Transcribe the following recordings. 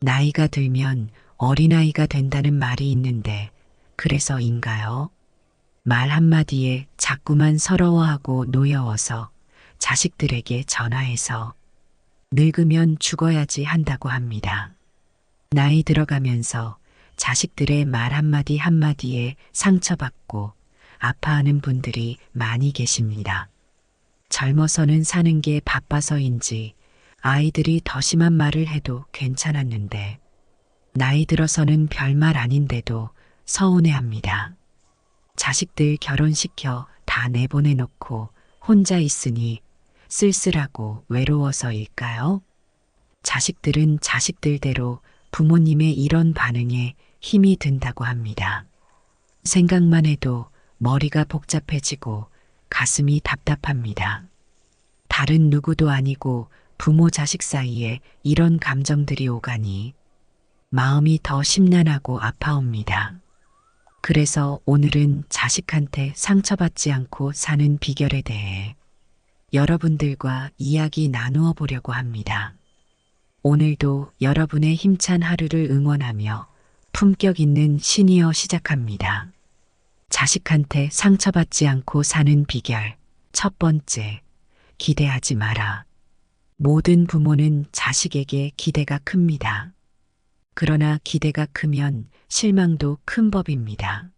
나이가 들면 어린아이가 된다는 말이 있는데 그래서인가요? 말 한마디에 자꾸만 서러워하고 노여워서 자식들에게 전화해서 늙으면 죽어야지 한다고 합니다. 나이 들어가면서 자식들의 말 한마디 한마디에 상처받고 아파하는 분들이 많이 계십니다. 젊어서는 사는 게 바빠서인지 아이들이 더 심한 말을 해도 괜찮았는데 나이 들어서는 별말 아닌데도 서운해합니다. 자식들 결혼시켜 다 내보내놓고 혼자 있으니 쓸쓸하고 외로워서일까요? 자식들은 자식들대로 부모님의 이런 반응에 힘이 든다고 합니다. 생각만 해도 머리가 복잡해지고 가슴이 답답합니다. 다른 누구도 아니고 부모 자식 사이에 이런 감정들이 오가니 마음이 더 심란하고 아파옵니다. 그래서 오늘은 자식한테 상처받지 않고 사는 비결에 대해 여러분들과 이야기 나누어 보려고 합니다. 오늘도 여러분의 힘찬 하루를 응원하며 품격 있는 시니어 시작합니다. 자식한테 상처받지 않고 사는 비결. 첫 번째, 기대하지 마라. 모든 부모는 자식에게 기대가 큽니다. 그러나 기대가 크면 실망도 큰 법입니다.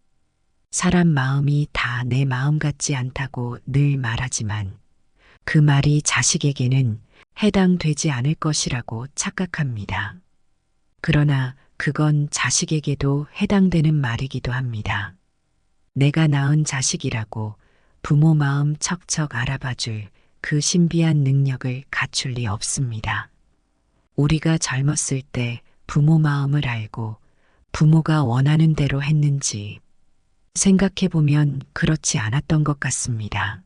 사람 마음이 다 내 마음 같지 않다고 늘 말하지만 그 말이 자식에게는 해당되지 않을 것이라고 착각합니다. 그러나 그건 자식에게도 해당되는 말이기도 합니다. 내가 낳은 자식이라고 부모 마음 척척 알아봐줄 그 신비한 능력을 갖출 리 없습니다. 우리가 젊었을 때 부모 마음을 알고 부모가 원하는 대로 했는지 생각해보면 그렇지 않았던 것 같습니다.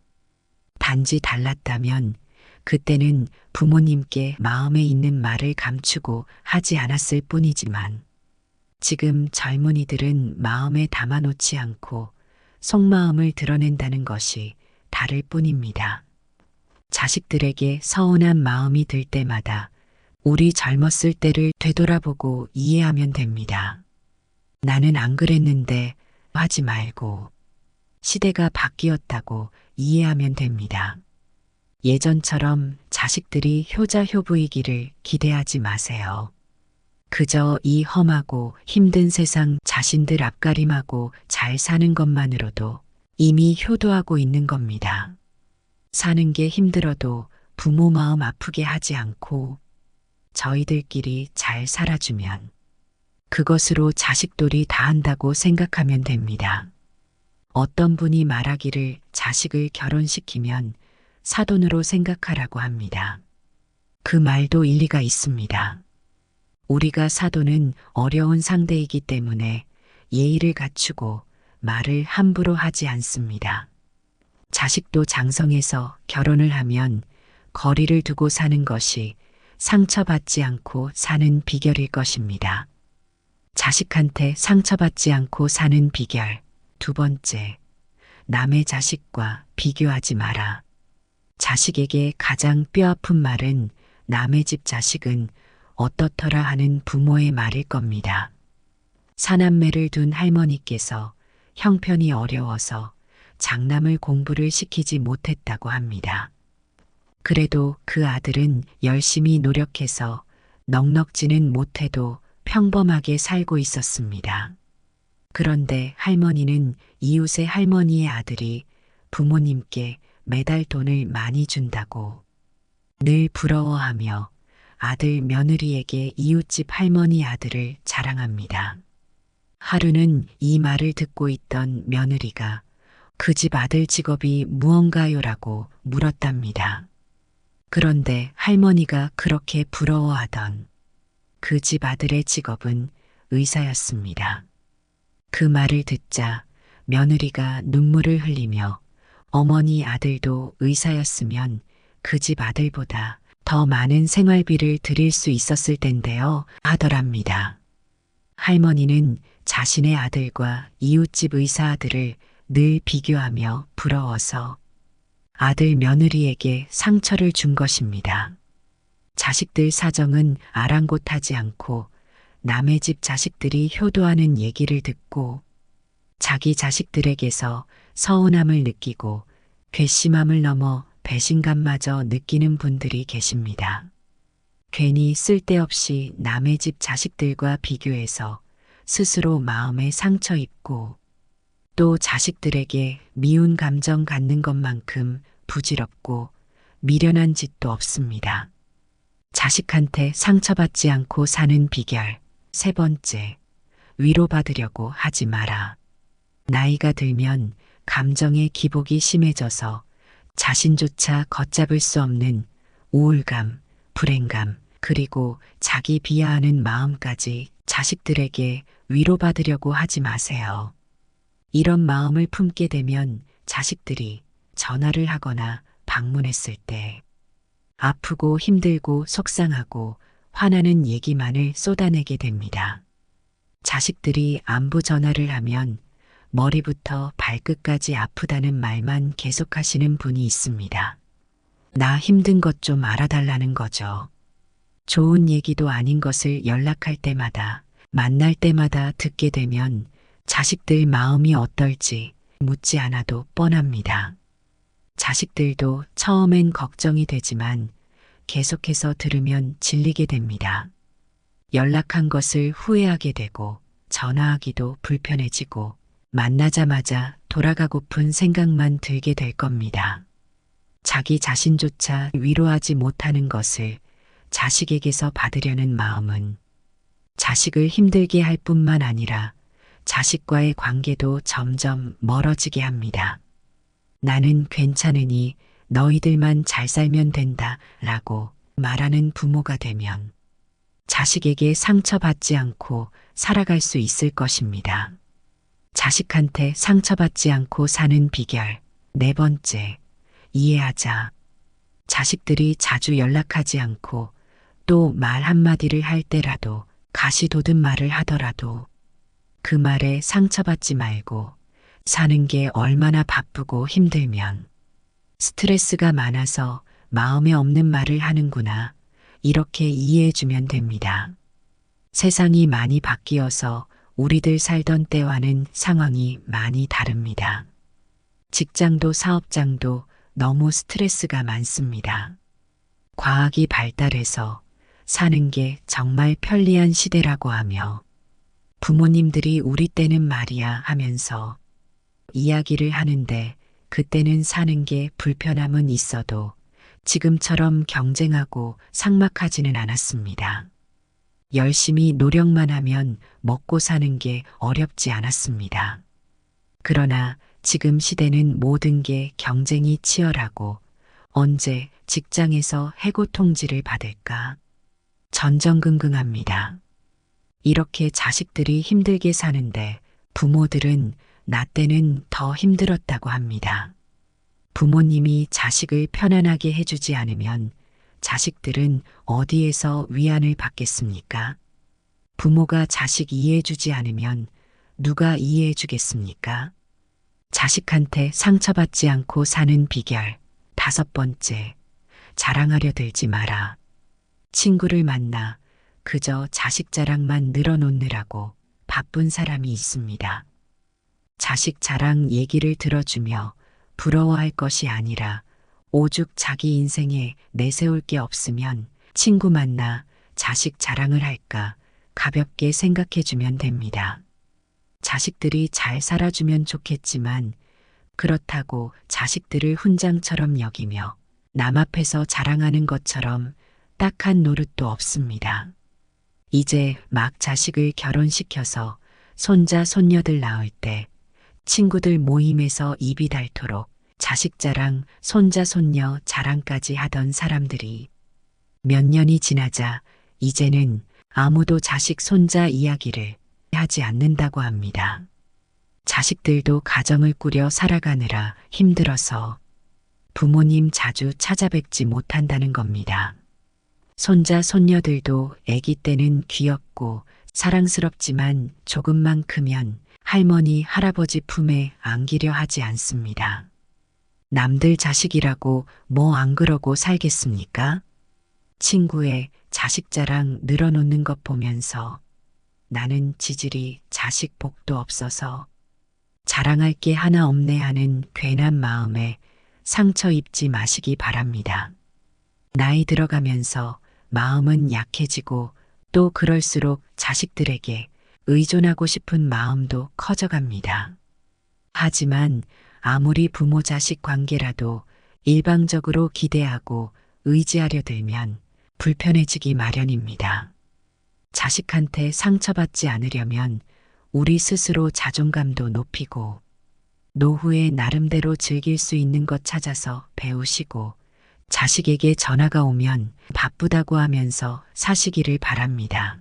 단지 달랐다면 그때는 부모님께 마음에 있는 말을 감추고 하지 않았을 뿐이지만 지금 젊은이들은 마음에 담아놓지 않고 속마음을 드러낸다는 것이 다를 뿐입니다. 자식들에게 서운한 마음이 들 때마다 우리 젊었을 때를 되돌아보고 이해하면 됩니다. 나는 안 그랬는데 하지 말고 시대가 바뀌었다고 이해하면 됩니다. 예전처럼 자식들이 효자효부이기를 기대하지 마세요. 그저 이 험하고 힘든 세상 자신들 앞가림하고 잘 사는 것만으로도 이미 효도하고 있는 겁니다. 사는 게 힘들어도 부모 마음 아프게 하지 않고 저희들끼리 잘 살아주면 그것으로 자식돌이 다 한다고 생각하면 됩니다. 어떤 분이 말하기를 자식을 결혼시키면 사돈으로 생각하라고 합니다. 그 말도 일리가 있습니다. 우리가 사돈은 어려운 상대이기 때문에 예의를 갖추고 말을 함부로 하지 않습니다. 자식도 장성해서 결혼을 하면 거리를 두고 사는 것이 상처받지 않고 사는 비결일 것입니다. 자식한테 상처받지 않고 사는 비결. 두 번째, 남의 자식과 비교하지 마라. 자식에게 가장 뼈아픈 말은 남의 집 자식은 어떻더라 하는 부모의 말일 겁니다. 사남매를 둔 할머니께서 형편이 어려워서 장남을 공부를 시키지 못했다고 합니다. 그래도 그 아들은 열심히 노력해서 넉넉지는 못해도 평범하게 살고 있었습니다. 그런데 할머니는 이웃의 할머니의 아들이 부모님께 매달 돈을 많이 준다고 늘 부러워하며 아들 며느리에게 이웃집 할머니 아들을 자랑합니다. 하루는 이 말을 듣고 있던 며느리가 그 집 아들 직업이 무언가요라고 물었답니다. 그런데 할머니가 그렇게 부러워하던 그 집 아들의 직업은 의사였습니다. 그 말을 듣자 며느리가 눈물을 흘리며 어머니 아들도 의사였으면 그 집 아들보다 더 많은 생활비를 드릴 수 있었을 텐데요 하더랍니다. 할머니는 자신의 아들과 이웃집 의사 아들을 늘 비교하며 부러워서 아들 며느리에게 상처를 준 것입니다. 자식들 사정은 아랑곳하지 않고 남의 집 자식들이 효도하는 얘기를 듣고 자기 자식들에게서 서운함을 느끼고 괘씸함을 넘어 배신감마저 느끼는 분들이 계십니다. 괜히 쓸데없이 남의 집 자식들과 비교해서 스스로 마음에 상처 입고 또 자식들에게 미운 감정 갖는 것만큼 부질없고 미련한 짓도 없습니다. 자식한테 상처받지 않고 사는 비결. 세 번째, 위로받으려고 하지 마라. 나이가 들면 감정의 기복이 심해져서 자신조차 걷잡을 수 없는 우울감, 불행감, 그리고 자기 비하하는 마음까지 자식들에게 위로받으려고 하지 마세요. 이런 마음을 품게 되면 자식들이 전화를 하거나 방문했을 때 아프고 힘들고 속상하고 화나는 얘기만을 쏟아내게 됩니다. 자식들이 안부 전화를 하면 머리부터 발끝까지 아프다는 말만 계속하시는 분이 있습니다. 나 힘든 것 좀 알아달라는 거죠. 좋은 얘기도 아닌 것을 연락할 때마다, 만날 때마다 듣게 되면 자식들 마음이 어떨지 묻지 않아도 뻔합니다. 자식들도 처음엔 걱정이 되지만 계속해서 들으면 질리게 됩니다. 연락한 것을 후회하게 되고 전화하기도 불편해지고 만나자마자 돌아가고픈 생각만 들게 될 겁니다. 자기 자신조차 위로하지 못하는 것을 자식에게서 받으려는 마음은 자식을 힘들게 할 뿐만 아니라 자식과의 관계도 점점 멀어지게 합니다. 나는 괜찮으니 너희들만 잘 살면 된다 라고 말하는 부모가 되면 자식에게 상처받지 않고 살아갈 수 있을 것입니다. 자식한테 상처받지 않고 사는 비결. 네 번째, 이해하자. 자식들이 자주 연락하지 않고 또 말 한마디를 할 때라도 가시돋은 말을 하더라도 그 말에 상처받지 말고 사는 게 얼마나 바쁘고 힘들면 스트레스가 많아서 마음에 없는 말을 하는구나. 이렇게 이해해주면 됩니다. 세상이 많이 바뀌어서 우리들 살던 때와는 상황이 많이 다릅니다. 직장도 사업장도 너무 스트레스가 많습니다. 과학이 발달해서 사는 게 정말 편리한 시대라고 하며 부모님들이 우리 때는 말이야 하면서 이야기를 하는데 그때는 사는 게 불편함은 있어도 지금처럼 경쟁하고 삭막하지는 않았습니다. 열심히 노력만 하면 먹고 사는 게 어렵지 않았습니다. 그러나 지금 시대는 모든 게 경쟁이 치열하고 언제 직장에서 해고 통지를 받을까 전전긍긍합니다. 이렇게 자식들이 힘들게 사는데 부모들은 나 때는 더 힘들었다고 합니다. 부모님이 자식을 편안하게 해주지 않으면 자식들은 어디에서 위안을 받겠습니까? 부모가 자식 이해해주지 않으면 누가 이해해주겠습니까? 자식한테 상처받지 않고 사는 비결. 다섯 번째, 자랑하려 들지 마라. 친구를 만나 그저 자식 자랑만 늘어놓느라고 바쁜 사람이 있습니다. 자식 자랑 얘기를 들어주며 부러워할 것이 아니라 오죽 자기 인생에 내세울 게 없으면 친구 만나 자식 자랑을 할까 가볍게 생각해주면 됩니다. 자식들이 잘 살아주면 좋겠지만 그렇다고 자식들을 훈장처럼 여기며 남 앞에서 자랑하는 것처럼 딱한 노릇도 없습니다. 이제 막 자식을 결혼시켜서 손자 손녀들 낳을 때 친구들 모임에서 입이 닳도록 자식 자랑, 손자 손녀 자랑까지 하던 사람들이 몇 년이 지나자 이제는 아무도 자식 손자 이야기를 하지 않는다고 합니다. 자식들도 가정을 꾸려 살아가느라 힘들어서 부모님 자주 찾아뵙지 못한다는 겁니다. 손자 손녀들도 아기 때는 귀엽고 사랑스럽지만 조금만 크면 할머니 할아버지 품에 안기려 하지 않습니다. 남들 자식이라고 뭐 안 그러고 살겠습니까? 친구의 자식 자랑 늘어놓는 것 보면서 나는 지질이 자식 복도 없어서 자랑할 게 하나 없네 하는 괜한 마음에 상처 입지 마시기 바랍니다. 나이 들어가면서 마음은 약해지고 또 그럴수록 자식들에게 의존하고 싶은 마음도 커져갑니다. 하지만 아무리 부모 자식 관계라도 일방적으로 기대하고 의지하려 들면 불편해지기 마련입니다. 자식한테 상처받지 않으려면 우리 스스로 자존감도 높이고 노후에 나름대로 즐길 수 있는 것 찾아서 배우시고 자식에게 전화가 오면 바쁘다고 하면서 사시기를 바랍니다.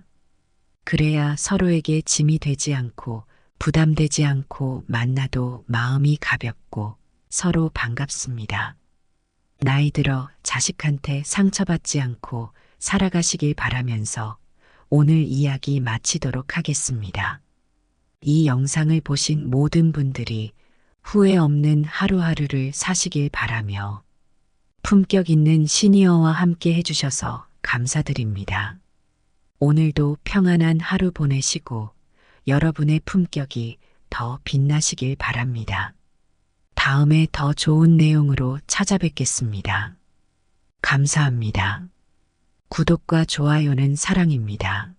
그래야 서로에게 짐이 되지 않고 부담되지 않고 만나도 마음이 가볍고 서로 반갑습니다. 나이 들어 자식한테 상처받지 않고 살아가시길 바라면서 오늘 이야기 마치도록 하겠습니다. 이 영상을 보신 모든 분들이 후회 없는 하루하루를 사시길 바라며 품격 있는 시니어와 함께 해주셔서 감사드립니다. 오늘도 평안한 하루 보내시고 여러분의 품격이 더 빛나시길 바랍니다. 다음에 더 좋은 내용으로 찾아뵙겠습니다. 감사합니다. 구독과 좋아요는 사랑입니다.